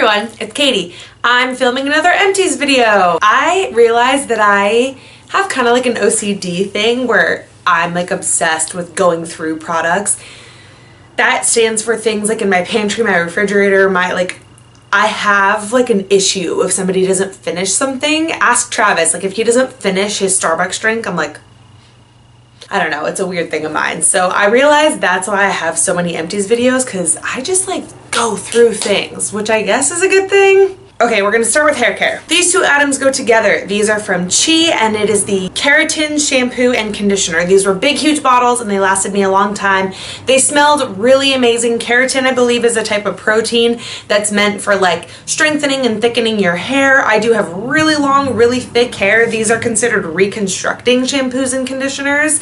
everyone, it's Katie. I'm filming another Empties video. I realized that I have kind of like an OCD thing where I'm like obsessed with going through products. That stands for things like in my pantry, my refrigerator, I have like an issue if somebody doesn't finish something. Ask Travis, like if he doesn't finish his Starbucks drink, I'm like, I don't know, it's a weird thing of mine. So I realized that's why I have so many Empties videos, because I just like go through things, which I guess is a good thing. Okay, we're gonna start with hair care. These two items go together. These are from Chi, and it is the Keratin shampoo and conditioner. These were big, huge bottles, and they lasted me a long time. They smelled really amazing. Keratin, I believe, is a type of protein that's meant for like strengthening and thickening your hair. I do have really long, really thick hair. These are considered reconstructing shampoos and conditioners.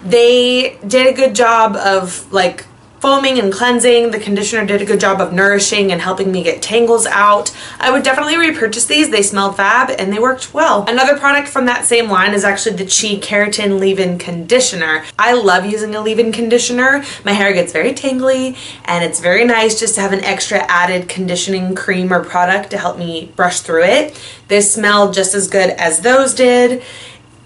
They did a good job of like foaming and cleansing. The conditioner did a good job of nourishing and helping me get tangles out. I would definitely repurchase these. They smelled fab and they worked well. Another product from that same line is actually the Chi Keratin leave-in conditioner. I love using a leave-in conditioner. My hair gets very tangly and it's very nice just to have an extra added conditioning cream or product to help me brush through it. This smelled just as good as those did.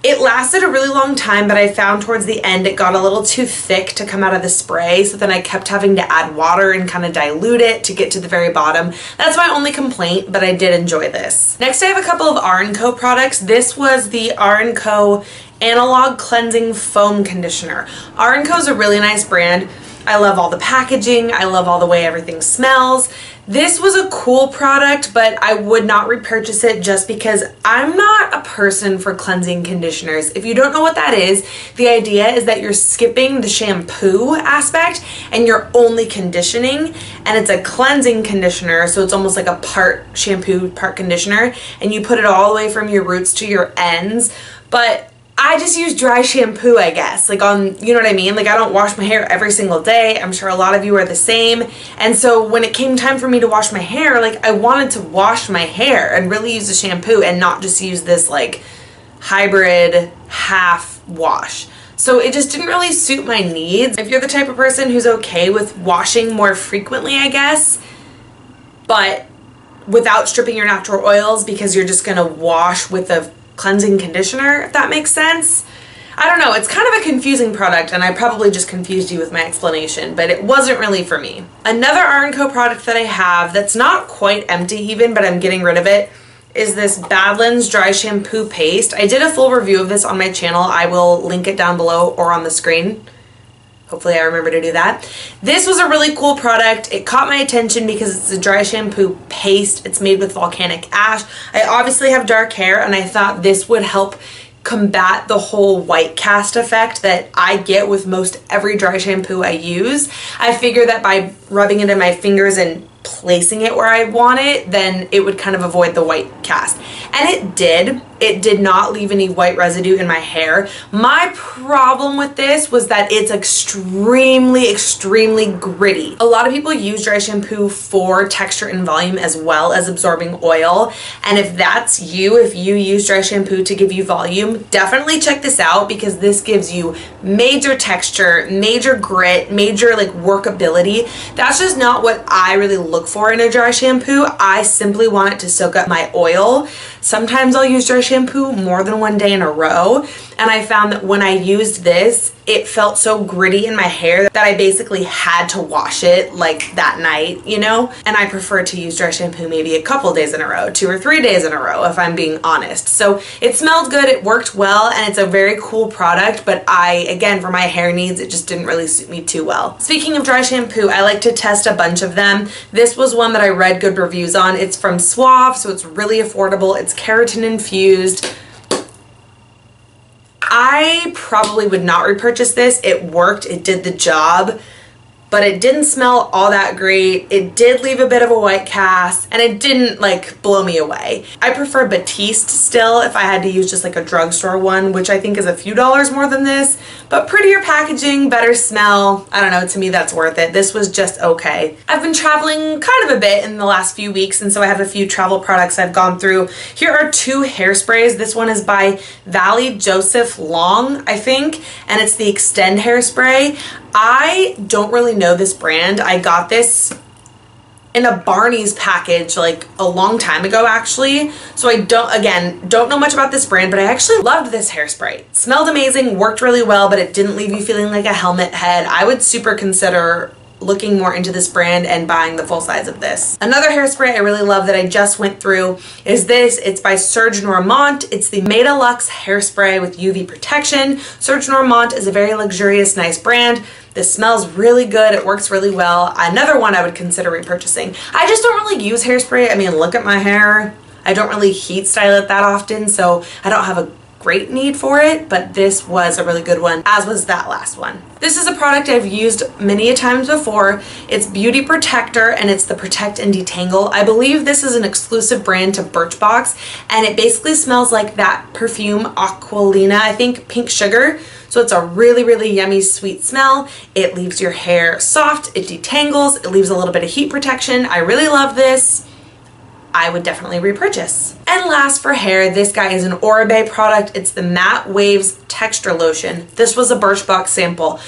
It lasted a really long time, but I found towards the end it got a little too thick to come out of the spray, so then I kept having to add water and kind of dilute it to get to the very bottom. That's my only complaint, but I did enjoy this. Next, I have a couple of R+Co products. This was the R+Co Analog Cleansing Foam Conditioner. R+Co is a really nice brand. I love all the packaging. I love all the way everything smells. This was a cool product, but I would not repurchase it just because I'm not a person for cleansing conditioners. If you don't know what that is, the idea is that you're skipping the shampoo aspect and you're only conditioning, and it's a cleansing conditioner, so it's almost like a part shampoo, part conditioner, and you put it all the way from your roots to your ends. But I just use dry shampoo, I guess, like on, you know what I mean? Like I don't wash my hair every single day. I'm sure a lot of you are the same. And so when it came time for me to wash my hair, like I wanted to wash my hair and really use the shampoo and not just use this like hybrid half wash. So it just didn't really suit my needs. If you're the type of person who's okay with washing more frequently, I guess, but without stripping your natural oils because you're just gonna wash with a cleansing conditioner, if that makes sense. I don't know, it's kind of a confusing product and I probably just confused you with my explanation, but it wasn't really for me. Another R+Co product that I have that's not quite empty even, but I'm getting rid of it, is this BADLANDS Dry Shampoo Paste. I did a full review of this on my channel. I will link it down below or on the screen. Hopefully I remember to do that. This was a really cool product. It caught my attention because it's a dry shampoo paste. It's made with volcanic ash. I obviously have dark hair and I thought this would help combat the whole white cast effect that I get with most every dry shampoo I use. I figure that by rubbing it in my fingers and placing it where I want it, then it would kind of avoid the white cast. And it did. It did not leave any white residue in my hair. My problem with this was that it's extremely, extremely gritty. A lot of people use dry shampoo for texture and volume as well as absorbing oil. And if that's you, if you use dry shampoo to give you volume, definitely check this out because this gives you major texture, major grit, major like workability. That's just not what I really look for in a dry shampoo. I simply want it to soak up my oil. Sometimes I'll use dry shampoo more than one day in a row, and I found that when I used this, it felt so gritty in my hair that I basically had to wash it like that night, you know? And I prefer to use dry shampoo maybe a couple days in a row, 2 or 3 days in a row, if I'm being honest. So it smelled good, it worked well, and it's a very cool product, but again, for my hair needs, it just didn't really suit me too well. Speaking of dry shampoo, I like to test a bunch of them. This was one that I read good reviews on. It's from Suave, so it's really affordable. It's keratin infused. I probably would not repurchase this. It worked, it did the job, but it didn't smell all that great. It did leave a bit of a white cast and it didn't like blow me away. I prefer Batiste still if I had to use just like a drugstore one, which I think is a few dollars more than this, but prettier packaging, better smell. I don't know, to me that's worth it. This was just okay. I've been traveling kind of a bit in the last few weeks, and so I have a few travel products I've gone through. Here are 2 hairsprays. This one is by Valery Joseph Long, I think, and it's the Extend hairspray. I don't really know this brand. I got this in a Barney's package like a long time ago actually. So I don't know much about this brand, but I actually loved this hairspray. It smelled amazing, worked really well, but it didn't leave you feeling like a helmet head. I would super consider looking more into this brand and buying the full size of this. Another hairspray I really love that I just went through is this. It's by Serge Normant. It's the Meta Luxe hairspray with UV protection. Serge Normant is a very luxurious, nice brand. This smells really good. It works really well. Another one I would consider repurchasing. I just don't really use hairspray. I mean, look at my hair. I don't really heat style it that often, so I don't have a great need for it, but this was a really good one, as was that last one. This is a product I've used many a times before. It's Beauty Protector, and it's the Protect and Detangle. I believe this is an exclusive brand to Birchbox, and it basically smells like that perfume Aquilina, I think, Pink Sugar. So it's a really, really yummy, sweet smell. It leaves your hair soft, it detangles, it leaves a little bit of heat protection. I really love this. I would definitely repurchase. And last for hair, this guy is an Oribe product. It's the Matte Waves Texture Lotion. This was a Birchbox sample.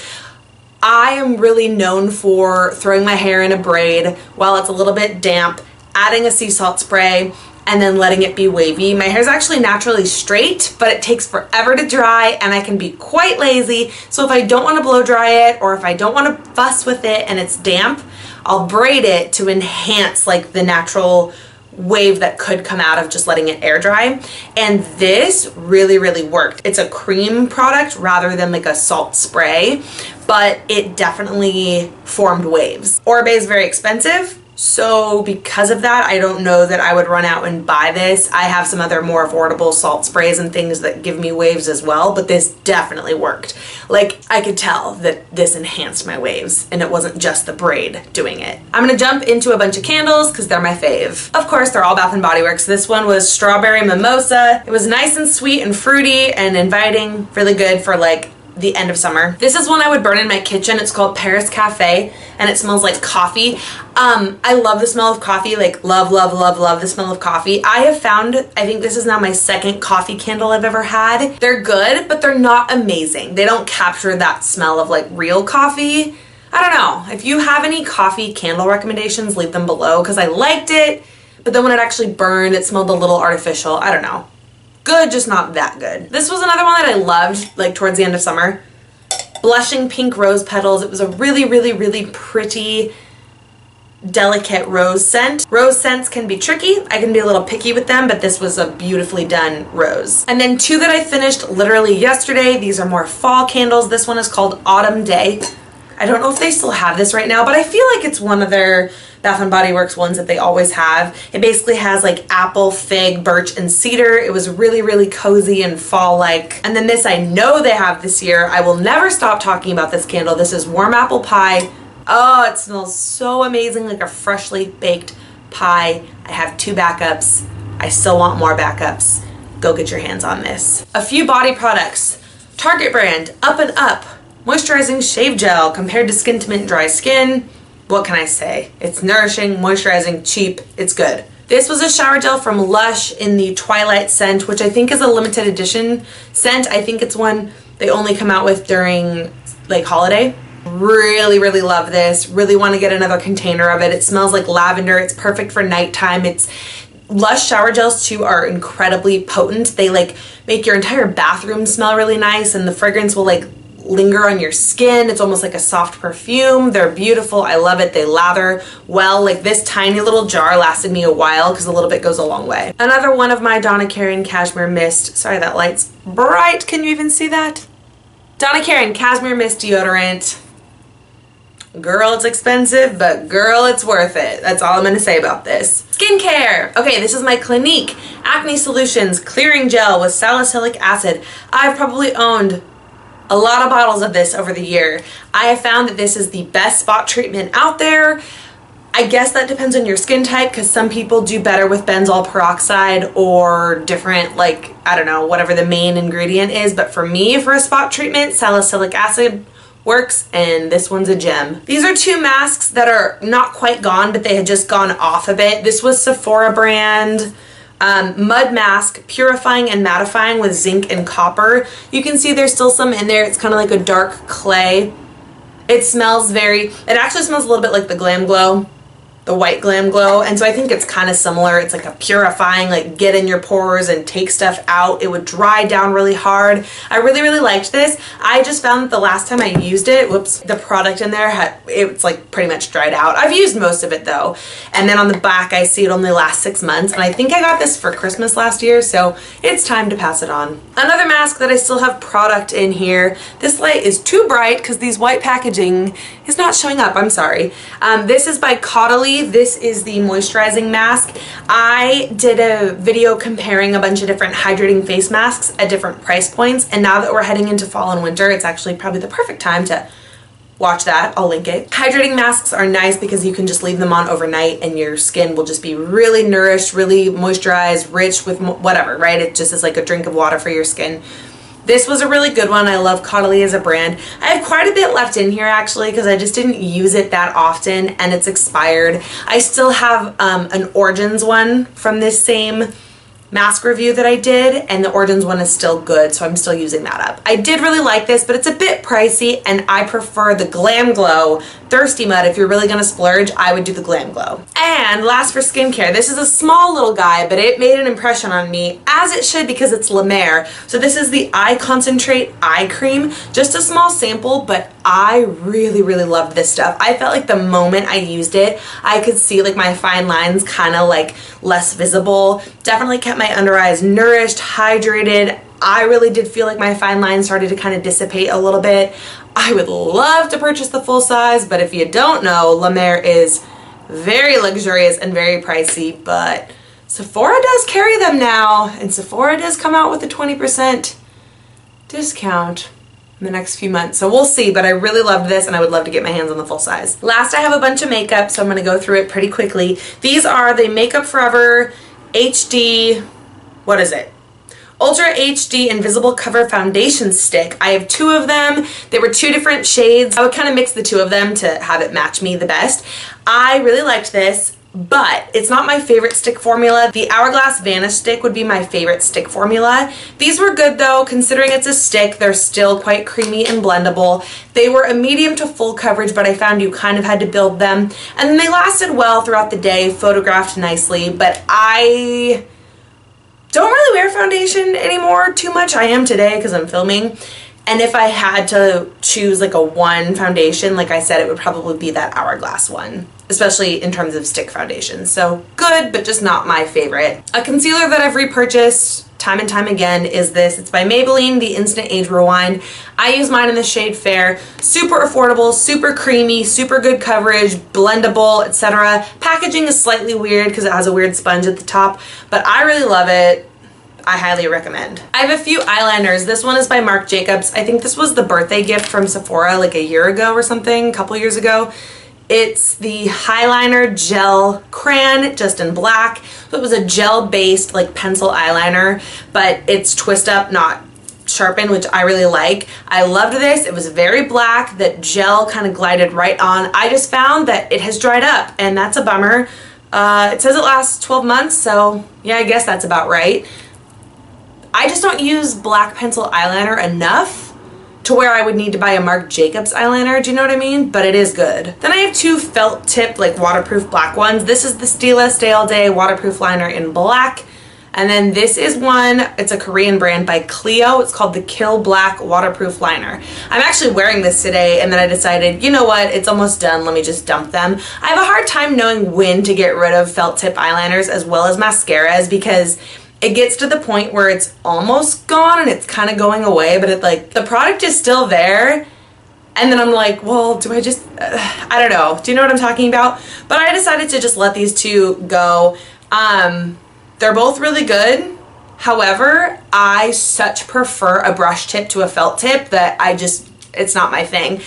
I am really known for throwing my hair in a braid while it's a little bit damp, adding a sea salt spray, and then letting it be wavy. My hair is actually naturally straight, but it takes forever to dry, and I can be quite lazy. So if I don't want to blow dry it, or if I don't want to fuss with it and it's damp, I'll braid it to enhance like the natural wave that could come out of just letting it air dry. And this really, really worked. It's a cream product rather than like a salt spray, but it definitely formed waves. Oribe is very expensive, so because of that, I don't know that I would run out and buy this. I have some other more affordable salt sprays and things that give me waves as well, but this definitely worked. Like, I could tell that this enhanced my waves, and it wasn't just the braid doing it. I'm gonna jump into a bunch of candles because they're my fave. Of course, they're all Bath & Body Works. This one was Strawberry Mimosa. It was nice and sweet and fruity and inviting, really good for like the end of summer. This is one I would burn in my kitchen. It's called Paris Cafe, and it smells like coffee. I love the smell of coffee, like love, love, love, love the smell of coffee. I have found, I think this is now my second coffee candle I've ever had. They're good, but they're not amazing. They don't capture that smell of like real coffee. I don't know. If you have any coffee candle recommendations, leave them below, because I liked it, but then when it actually burned, it smelled a little artificial. I don't know. Good, just not that good. This was another one that I loved, like towards the end of summer. Blushing Pink Rose Petals. It was a really, really, really pretty, delicate rose scent. Rose scents can be tricky. I can be a little picky with them, but this was a beautifully done rose. And then two that I finished literally yesterday. These are more fall candles. This one is called Autumn Day. I don't know if they still have this right now, but I feel like it's one of their Bath & Body Works ones that they always have. It basically has like apple, fig, birch, and cedar. It was really, really cozy and fall-like. And then this I know they have this year. I will never stop talking about this candle. This is Warm Apple Pie. Oh, it smells so amazing, like a freshly baked pie. I have two backups. I still want more backups. Go get your hands on this. A few body products. Target brand, Up Moisturizing Shave Gel, compared to Skin to Mint Dry Skin. What can I say? It's nourishing, moisturizing, cheap, it's good. This was a shower gel from Lush in the Twilight scent, which I think is a limited edition scent. I think it's one they only come out with during like holiday. Really, really love this. Really want to get another container of it. It smells like lavender. It's perfect for nighttime. Lush shower gels too are incredibly potent. They like make your entire bathroom smell really nice, and the fragrance will like linger on your skin. It's almost like a soft perfume. They're beautiful. I love it. They lather well. Like this tiny little jar lasted me a while because a little bit goes a long way. Another one of my Donna Cashmere Mist. Sorry, that light's bright. Can you even see that? Donna Cashmere Mist deodorant. Girl, it's expensive, but girl, it's worth it. That's all I'm going to say about this. Skincare. Okay, this is my Clinique Acne Solutions Clearing Gel with Salicylic Acid. I've probably owned a lot of bottles of this over the year. I have found that this is the best spot treatment out there. I guess that depends on your skin type, because some people do better with benzoyl peroxide or different, like, I don't know, whatever the main ingredient is. But for me, for a spot treatment, salicylic acid works, and this one's a gem. These are two masks that are not quite gone, but they had just gone off a bit. This was Sephora brand. Mud Mask, Purifying and Mattifying with Zinc and Copper. You can see there's still some in there. It's kind of like a dark clay. It smells it actually smells a little bit like the Glam Glow the White Glam Glow, and so I think it's kind of similar. It's like a purifying, like get in your pores and take stuff out. It would dry down really hard. I really, really liked this. I just found that the last time I used it, whoops, the product in there it's like pretty much dried out. I've used most of it though. And then on the back, I see it only lasts 6 months, and I think I got this for Christmas last year, so it's time to pass it on. Another mask that I still have product in here. This light is too bright because these white packaging is not showing up. I'm sorry. This is by Caudalie. This is the moisturizing mask. I did a video comparing a bunch of different hydrating face masks at different price points, and now that we're heading into fall and winter, it's actually probably the perfect time to watch that. I'll link it. Hydrating masks are nice because you can just leave them on overnight and your skin will just be really nourished, really moisturized, rich with whatever, right? It just is like a drink of water for your skin. This was a really good one. I love Caudalie as a brand. I have quite a bit left in here actually because I just didn't use it that often and it's expired. I still have an Origins one from this same mask review that I did, and the Origins one is still good, so I'm still using that up. I did really like this, but it's a bit pricey, and I prefer the Glam Glow Thirsty Mud. If you're really gonna splurge, I would do the Glam Glow. And last for skincare, this is a small little guy, but it made an impression on me, as it should because it's La Mer. So this is the Eye Concentrate Eye Cream. Just a small sample, but I really, really loved this stuff. I felt like the moment I used it, I could see like my fine lines kind of like less visible. Definitely kept my under eyes nourished, hydrated. I really did feel like my fine lines started to kind of dissipate a little bit. I would love to purchase the full size, but if you don't know, La Mer is very luxurious and very pricey, but Sephora does carry them now, and Sephora does come out with a 20% discount in the next few months. So we'll see, but I really loved this and I would love to get my hands on the full size. Last, I have a bunch of makeup, so I'm gonna go through it pretty quickly. These are the Makeup Forever HD, what is it? Ultra HD Invisible Cover Foundation Stick. I have 2 of them. They were 2 different shades. I would kind of mix the 2 of them to have it match me the best. I really liked this, but it's not my favorite stick formula. The Hourglass Vanish stick would be my favorite stick formula. These were good though, considering it's a stick, they're still quite creamy and blendable. They were a medium to full coverage, but I found you kind of had to build them. And then they lasted well throughout the day, photographed nicely, but I don't really wear foundation anymore too much. I am today because I'm filming. And if I had to choose like a one foundation, like I said, it would probably be that Hourglass one, especially in terms of stick foundation. So good, but just not my favorite. A concealer that I've repurchased time and time again is this. It's by Maybelline, the Instant Age Rewind. I use mine in the shade Fair. Super affordable, super creamy, super good coverage, blendable, etc. Packaging is slightly weird because it has a weird sponge at the top, but I really love it. I highly recommend. I have a few eyeliners. This one is by Marc Jacobs. I think this was the birthday gift from Sephora like a year ago or something, a couple years ago. It's the Highliner Gel Crayon, just in black. So it was a gel-based like pencil eyeliner, but it's twist up, not sharpen, which I really like. I loved this. It was very black. That gel kind of glided right on. I just found that it has dried up, and that's a bummer. It says it lasts 12 months, so yeah, I guess that's about right. I just don't use black pencil eyeliner enough to where I would need to buy a Marc Jacobs eyeliner, do you know what I mean? But it is good. Then I have 2 felt tip, like waterproof black ones. This is the Stila Stay All Day waterproof liner in black. And then this is one, it's a Korean brand by Clio. It's called the Kill Black Waterproof Liner. I'm actually wearing this today, and then I decided, you know what, it's almost done, let me just dump them. I have a hard time knowing when to get rid of felt tip eyeliners as well as mascaras, because it gets to the point where it's almost gone and it's kind of going away, but it like, the product is still there. And then I'm like, well, do I just, I don't know. Do you know what I'm talking about? But I decided to just let these 2 go. They're both really good. However, I such prefer a brush tip to a felt tip that it's not my thing.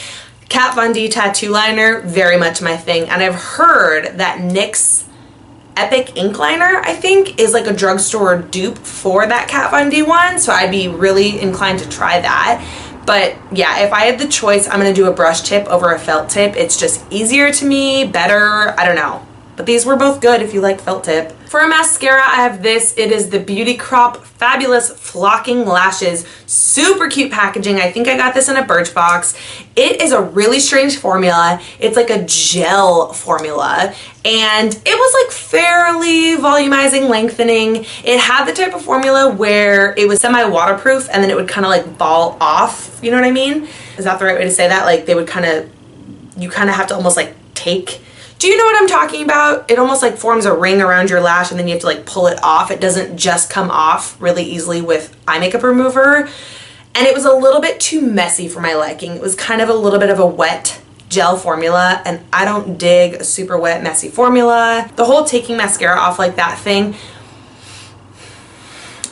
Kat Von D tattoo liner, very much my thing. And I've heard that NYX Epic Ink Liner, I think, is like a drugstore dupe for that Kat Von D one, so I'd be really inclined to try that. But yeah, if I had the choice, I'm gonna do a brush tip over a felt tip. It's just easier to me, better, I don't know. But these were both good if you like felt tip. For a mascara, I have this. It is the Beauty Crop Fabulous Flocking Lashes. Super cute packaging. I think I got this in a Birchbox. It is a really strange formula. It's like a gel formula. And it was like fairly volumizing, lengthening. It had the type of formula where it was semi-waterproof and then it would kind of like ball off. You know what I mean? Is that the right way to say that? Like they would kind of, you kind of have to almost like take. Do you know what I'm talking about? It almost like forms a ring around your lash and then you have to like pull it off. It doesn't just come off really easily with eye makeup remover. And it was a little bit too messy for my liking. It was kind of a little bit of a wet gel formula and I don't dig a super wet, messy formula. The whole taking mascara off like that thing,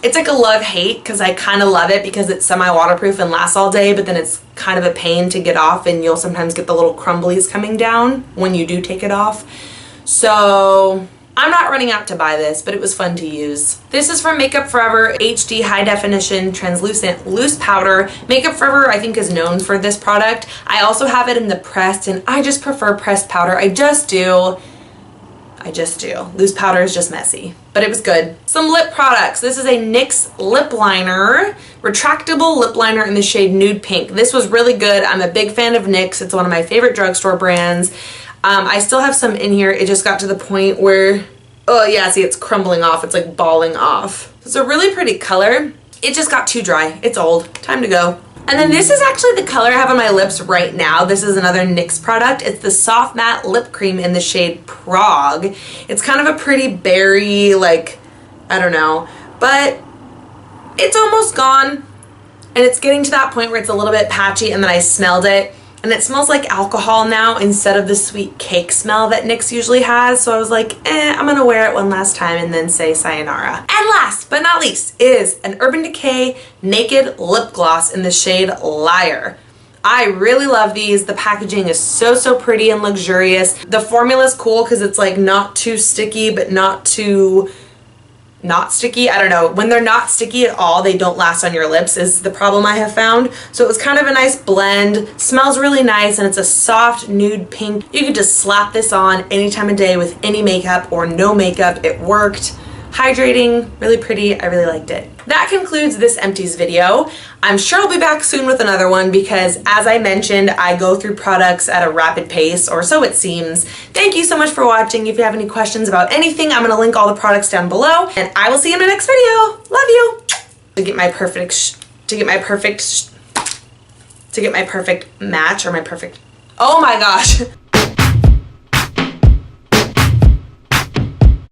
it's like a love-hate because I kind of love it because it's semi-waterproof and lasts all day, but then it's kind of a pain to get off and you'll sometimes get the little crumblies coming down when you do take it off. So I'm not running out to buy this, but it was fun to use. This is from Makeup Forever HD High Definition Translucent Loose Powder. Makeup Forever I think is known for this product. I also have it in the pressed and I just prefer pressed powder. I just do. Loose powder is just messy, but it was good. Some lip products. This is a NYX lip liner, retractable lip liner in the shade Nude Pink. This was really good. I'm a big fan of NYX. It's one of my favorite drugstore brands. I still have some in here. It just got to the point where, oh yeah, see it's crumbling off. It's like balling off. It's a really pretty color. It just got too dry. It's old. Time to go. And then this is actually the color I have on my lips right now. This is another NYX product. It's the Soft Matte Lip Cream in the shade Prague. It's kind of a pretty berry, like, I don't know, but it's almost gone. And it's getting to that point where it's a little bit patchy and then I smelled it. And it smells like alcohol now instead of the sweet cake smell that NYX usually has. So I was like, I'm gonna wear it one last time and then say sayonara. And last but not least is an Urban Decay Naked Lip Gloss in the shade Liar. I really love these. The packaging is so pretty and luxurious. The formula is cool because it's like not too sticky but not too not sticky. I don't know. When they're not sticky at all, they don't last on your lips is the problem I have found. So it was kind of a nice blend. Smells really nice and it's a soft nude pink. You could just slap this on any time of day with any makeup or no makeup. It worked. Hydrating, really pretty. I really liked it. That concludes this Empties video. I'm sure I'll be back soon with another one because as I mentioned, I go through products at a rapid pace, or so it seems. Thank you so much for watching. If you have any questions about anything, I'm gonna link all the products down below and I will see you in my next video. Love you. To get my perfect match or my perfect, oh my gosh.